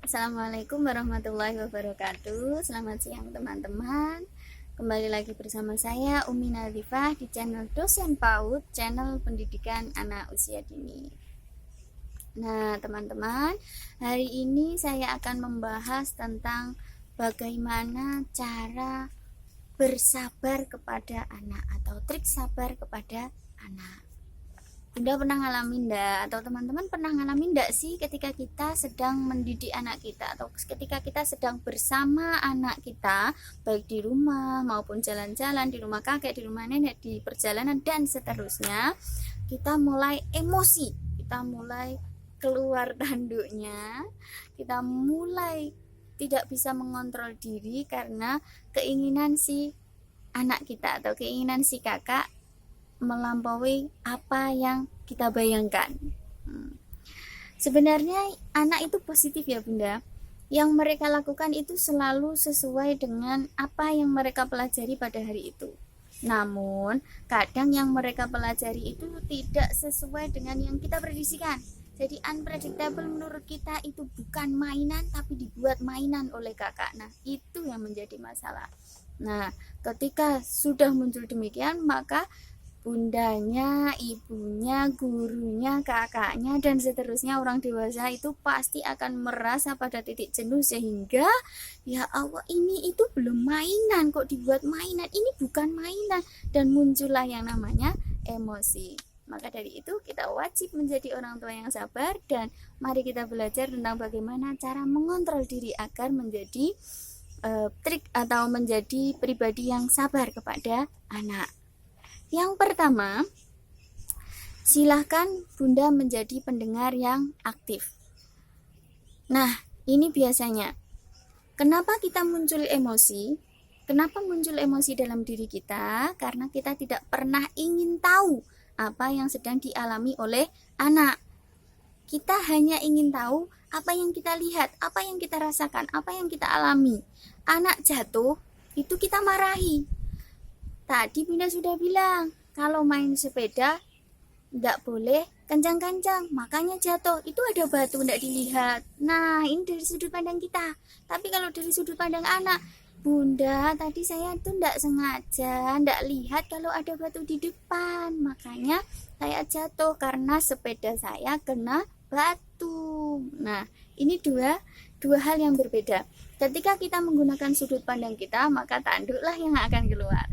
Assalamualaikum warahmatullahi wabarakatuh. Selamat siang teman-teman. Kembali lagi bersama saya Umi Nadifah di channel Dosen PAUD, channel pendidikan anak usia dini. Nah teman-teman, hari ini saya akan membahas tentang bagaimana cara bersabar kepada anak atau trik sabar kepada anak. Bunda pernah ngalamin enggak, atau teman-teman pernah ngalamin enggak sih ketika kita sedang mendidik anak kita atau ketika kita sedang bersama anak kita, baik di rumah maupun jalan-jalan, di rumah kakek, di rumah nenek, di perjalanan dan seterusnya, kita mulai emosi, kita mulai keluar tanduknya, kita mulai tidak bisa mengontrol diri karena keinginan si anak kita atau keinginan si kakak melampaui apa yang kita bayangkan. Sebenarnya anak itu positif ya Bunda. Yang mereka lakukan itu selalu sesuai dengan apa yang mereka pelajari pada hari itu. Namun kadang yang mereka pelajari itu tidak sesuai dengan yang kita prediksikan. Jadi unpredictable menurut kita itu bukan mainan tapi dibuat mainan oleh kakak. Nah itu yang menjadi masalah. Nah ketika sudah muncul demikian maka bundanya, ibunya, gurunya, kakaknya, dan seterusnya orang dewasa itu pasti akan merasa pada titik jenuh sehingga ya Allah ini itu belum mainan kok dibuat mainan, ini bukan mainan, dan muncullah yang namanya emosi. Maka dari itu kita wajib menjadi orang tua yang sabar dan mari kita belajar tentang bagaimana cara mengontrol diri agar menjadi trik atau menjadi pribadi yang sabar kepada anak. Yang pertama, silahkan Bunda menjadi pendengar yang aktif. Nah, ini biasanya. Kenapa kita muncul emosi? Kenapa muncul emosi dalam diri kita? Karena kita tidak pernah ingin tahu apa yang sedang dialami oleh anak. Kita hanya ingin tahu apa yang kita lihat, apa yang kita rasakan, apa yang kita alami. Anak jatuh, itu kita marahi. Tadi Bunda sudah bilang, kalau main sepeda nggak boleh kencang-kencang, makanya jatuh. Itu ada batu nggak dilihat. Nah, ini dari sudut pandang kita. Tapi kalau dari sudut pandang anak, Bunda, tadi saya tuh nggak sengaja, nggak lihat kalau ada batu di depan. Makanya saya jatuh karena sepeda saya kena batu. Nah, ini dua hal yang berbeda. Ketika kita menggunakan sudut pandang kita, maka tanduklah yang akan keluar.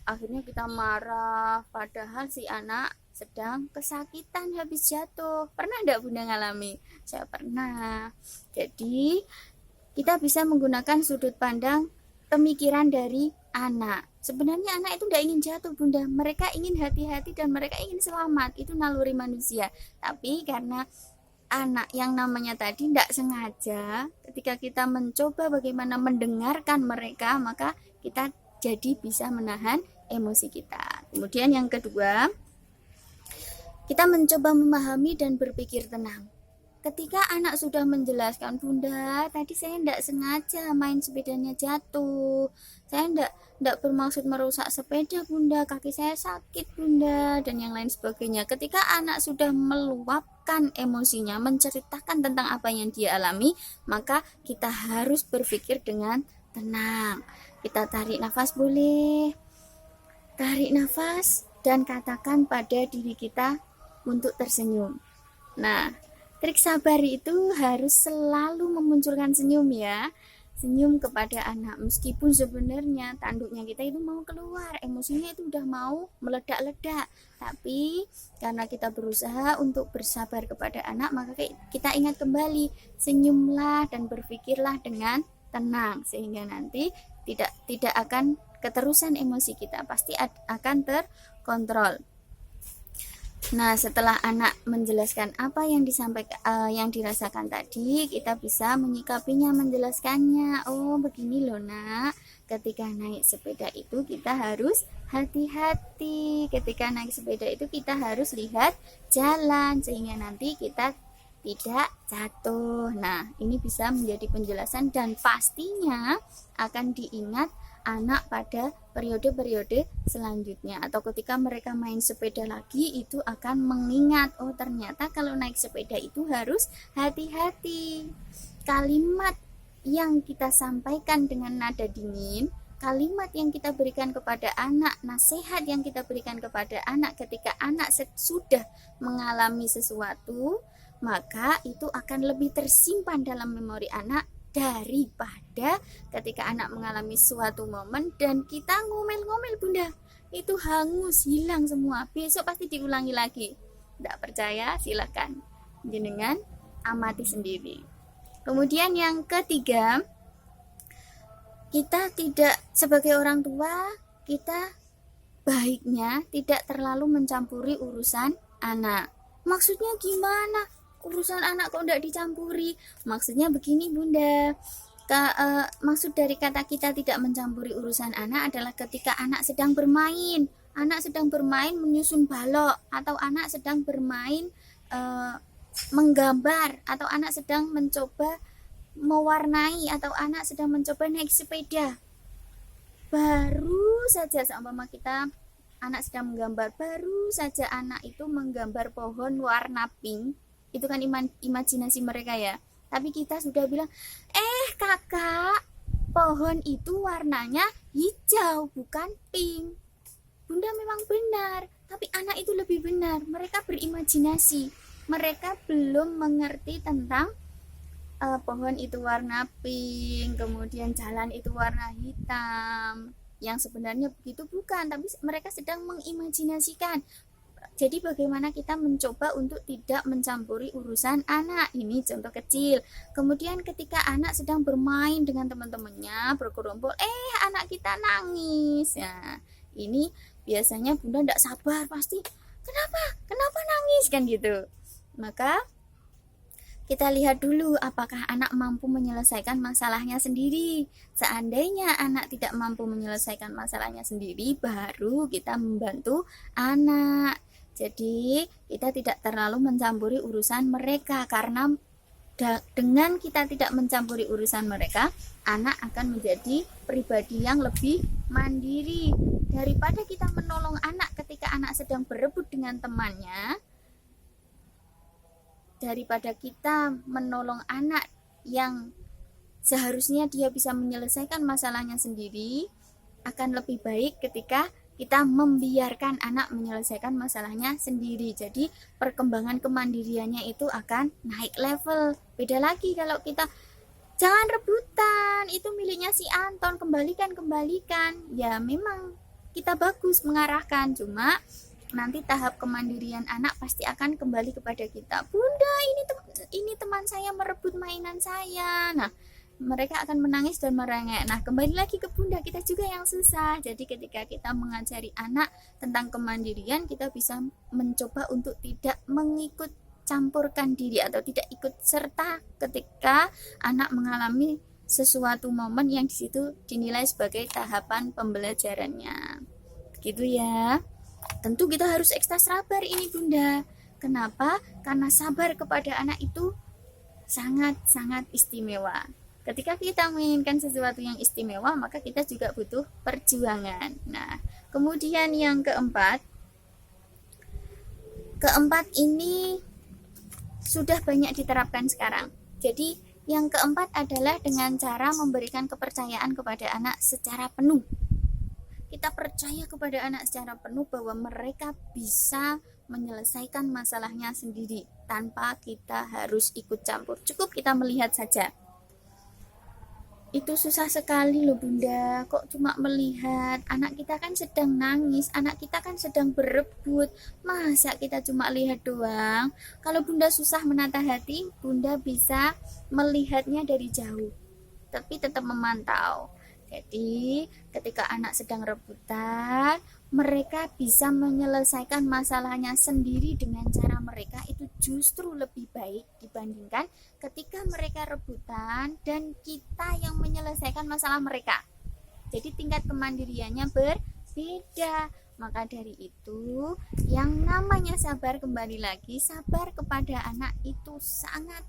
Akhirnya kita marah padahal si anak sedang kesakitan habis jatuh. Pernah enggak Bunda ngalami? Saya pernah. Jadi kita bisa menggunakan sudut pandang pemikiran dari anak. Sebenarnya anak itu enggak ingin jatuh Bunda. Mereka ingin hati-hati dan mereka ingin selamat. Itu naluri manusia. Tapi karena anak yang namanya tadi enggak sengaja, ketika kita mencoba bagaimana mendengarkan mereka, maka kita jadi bisa menahan emosi kita. Kemudian yang kedua, kita mencoba memahami dan berpikir tenang. Ketika anak sudah menjelaskan, Bunda, tadi saya tidak sengaja main sepedanya jatuh. Saya tidak bermaksud merusak sepeda, Bunda. Kaki saya sakit, Bunda, dan yang lain sebagainya. Ketika anak sudah meluapkan emosinya, menceritakan tentang apa yang dia alami, maka kita harus berpikir dengan tenang. Kita tarik nafas boleh. Tarik nafas dan katakan pada diri kita untuk tersenyum. Nah, trik sabar itu harus selalu memunculkan senyum ya. Senyum kepada anak meskipun sebenarnya tanduknya kita itu mau keluar, emosinya itu udah mau meledak-ledak. Tapi karena kita berusaha untuk bersabar kepada anak, maka kita ingat kembali, senyumlah dan berpikirlah dengan tenang sehingga nanti tidak akan keterusan emosi kita, pasti akan terkontrol. Nah, setelah anak menjelaskan apa yang disampaikan, yang dirasakan tadi, kita bisa menyikapinya, menjelaskannya. Oh, begini loh nak, ketika naik sepeda itu kita harus hati-hati. Ketika naik sepeda itu kita harus lihat jalan sehingga nanti kita tidak jatuh. Nah, ini bisa menjadi penjelasan dan pastinya akan diingat anak pada periode-periode selanjutnya, atau ketika mereka main sepeda lagi itu akan mengingat, oh ternyata kalau naik sepeda itu harus hati-hati. Kalimat yang kita sampaikan dengan nada dingin, kalimat yang kita berikan kepada anak, nasihat yang kita berikan kepada anak ketika anak sudah mengalami sesuatu, maka itu akan lebih tersimpan dalam memori anak daripada ketika anak mengalami suatu momen dan kita ngomel-ngomel bunda, itu hangus, hilang semua, besok pasti diulangi lagi. Tidak percaya silakan jenengan amati sendiri. Kemudian yang ketiga, kita tidak, sebagai orang tua, kita baiknya tidak terlalu mencampuri urusan anak. Maksudnya gimana? Urusan anak kok tidak dicampuri? Maksudnya begini bunda, maksud dari kata kita tidak mencampuri urusan anak adalah ketika anak sedang bermain, menyusun balok, atau anak sedang bermain menggambar, atau anak sedang mencoba mewarnai, atau anak sedang mencoba naik sepeda. Baru saja seumpama kita anak sedang menggambar, baru saja anak itu menggambar pohon warna pink, itu kan imajinasi mereka ya, tapi kita sudah bilang, kakak, pohon itu warnanya hijau bukan pink. Bunda memang benar, tapi anak itu lebih benar, mereka berimajinasi, mereka belum mengerti tentang pohon itu warna pink, kemudian jalan itu warna hitam, yang sebenarnya begitu bukan, tapi mereka sedang mengimajinasikan. Jadi bagaimana kita mencoba untuk tidak mencampuri urusan anak, ini contoh kecil. Kemudian ketika anak sedang bermain dengan teman-temannya bergerombol, anak kita nangis, ya ini biasanya bunda tidak sabar, pasti kenapa nangis kan gitu. Maka kita lihat dulu apakah anak mampu menyelesaikan masalahnya sendiri. Seandainya anak tidak mampu menyelesaikan masalahnya sendiri, baru kita membantu anak. Jadi kita tidak terlalu mencampuri urusan mereka, karena dengan kita tidak mencampuri urusan mereka, anak akan menjadi pribadi yang lebih mandiri. Daripada kita menolong anak ketika anak sedang berebut dengan temannya, daripada kita menolong anak yang seharusnya dia bisa menyelesaikan masalahnya sendiri, akan lebih baik ketika kita membiarkan anak menyelesaikan masalahnya sendiri. Jadi perkembangan kemandiriannya itu akan naik level. Beda lagi kalau kita, jangan rebutan, itu miliknya si Anton, kembalikan. Ya memang kita bagus mengarahkan, cuma nanti tahap kemandirian anak pasti akan kembali kepada kita. Bunda, ini teman saya merebut mainan saya. Nah, mereka akan menangis dan merengek. Nah, kembali lagi ke bunda, kita juga yang susah. Jadi ketika kita mengajari anak tentang kemandirian, kita bisa mencoba untuk tidak mengikut campurkan diri atau tidak ikut serta ketika anak mengalami sesuatu momen yang disitu dinilai sebagai tahapan pembelajarannya. Begitu ya. Tentu kita harus ekstra sabar ini bunda. Kenapa? Karena sabar kepada anak itu sangat-sangat istimewa. Ketika kita menginginkan sesuatu yang istimewa, maka kita juga butuh perjuangan. Nah, kemudian yang keempat ini sudah banyak diterapkan sekarang. Jadi yang keempat adalah dengan cara memberikan kepercayaan kepada anak secara penuh. Kita percaya kepada anak secara penuh bahwa mereka bisa menyelesaikan masalahnya sendiri tanpa kita harus ikut campur. Cukup kita melihat saja. Itu susah sekali loh bunda, kok cuma melihat, anak kita kan sedang nangis, anak kita kan sedang berebut, masa kita cuma lihat doang? Kalau bunda susah menata hati, bunda bisa melihatnya dari jauh, tapi tetap memantau. Jadi ketika anak sedang rebutan, mereka bisa menyelesaikan masalahnya sendiri dengan cara mereka, itu justru lebih baik dibandingkan ketika mereka rebutan dan kita yang menyelesaikan masalah mereka. Jadi tingkat kemandiriannya berbeda. Maka dari itu yang namanya sabar, kembali lagi, sabar kepada anak itu sangat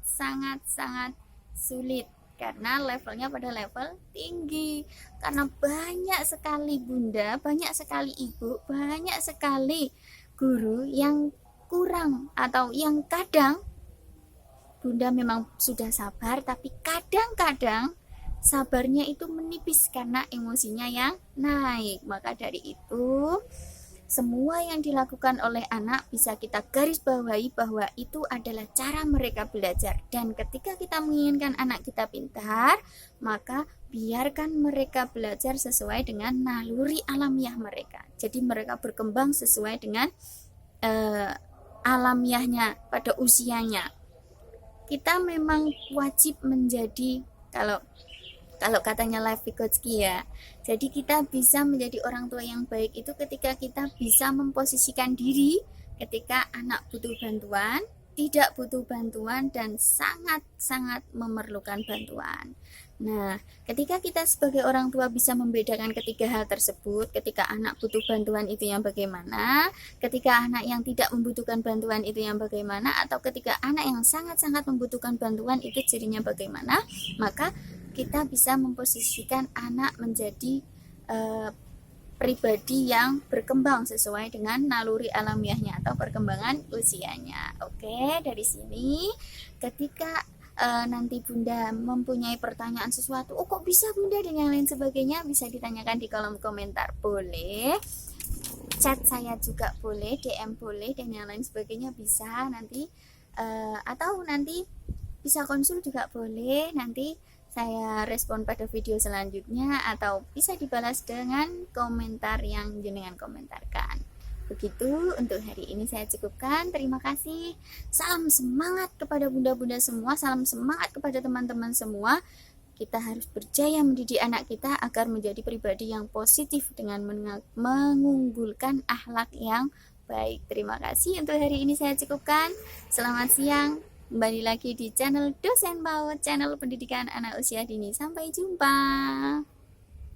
sulit. karena levelnya pada level tinggi, karena banyak sekali bunda, banyak sekali ibu, banyak sekali guru yang kurang atau yang kadang bunda memang sudah sabar tapi kadang-kadang sabarnya itu menipis karena emosinya yang naik. Maka dari itu semua yang dilakukan oleh anak bisa kita garis bawahi bahwa itu adalah cara mereka belajar. Dan ketika kita menginginkan anak kita pintar, maka biarkan mereka belajar sesuai dengan naluri alamiah mereka. Jadi mereka berkembang sesuai dengan alamiahnya pada usianya. Kita memang wajib menjadi, kalau katanya Lev Vygotsky ya, jadi kita bisa menjadi orang tua yang baik itu ketika kita bisa memposisikan diri ketika anak butuh bantuan, tidak butuh bantuan, dan sangat-sangat memerlukan bantuan. Nah, ketika kita sebagai orang tua bisa membedakan ketiga hal tersebut, ketika anak butuh bantuan itu yang bagaimana, ketika anak yang tidak membutuhkan bantuan itu yang bagaimana, atau ketika anak yang sangat-sangat membutuhkan bantuan itu cirinya bagaimana, maka kita bisa memposisikan anak menjadi pribadi yang berkembang sesuai dengan naluri alamiahnya atau perkembangan usianya. Oke, dari sini ketika nanti bunda mempunyai pertanyaan sesuatu, oh kok bisa bunda dan yang lain sebagainya, bisa ditanyakan di kolom komentar, boleh chat saya juga boleh, DM boleh, dan yang lain sebagainya bisa nanti, atau nanti bisa konsul juga boleh, nanti saya respon pada video selanjutnya, atau bisa dibalas dengan komentar yang jenengan komentarkan. Begitu untuk hari ini saya cukupkan. Terima kasih. Salam semangat kepada bunda-bunda semua, salam semangat kepada teman-teman semua. Kita harus berjaya mendidik anak kita agar menjadi pribadi yang positif dengan mengunggulkan akhlak yang baik. Terima kasih. Untuk hari ini saya cukupkan. Selamat siang. Kembali lagi di channel Dosen PAUD, channel pendidikan anak usia dini. Sampai jumpa.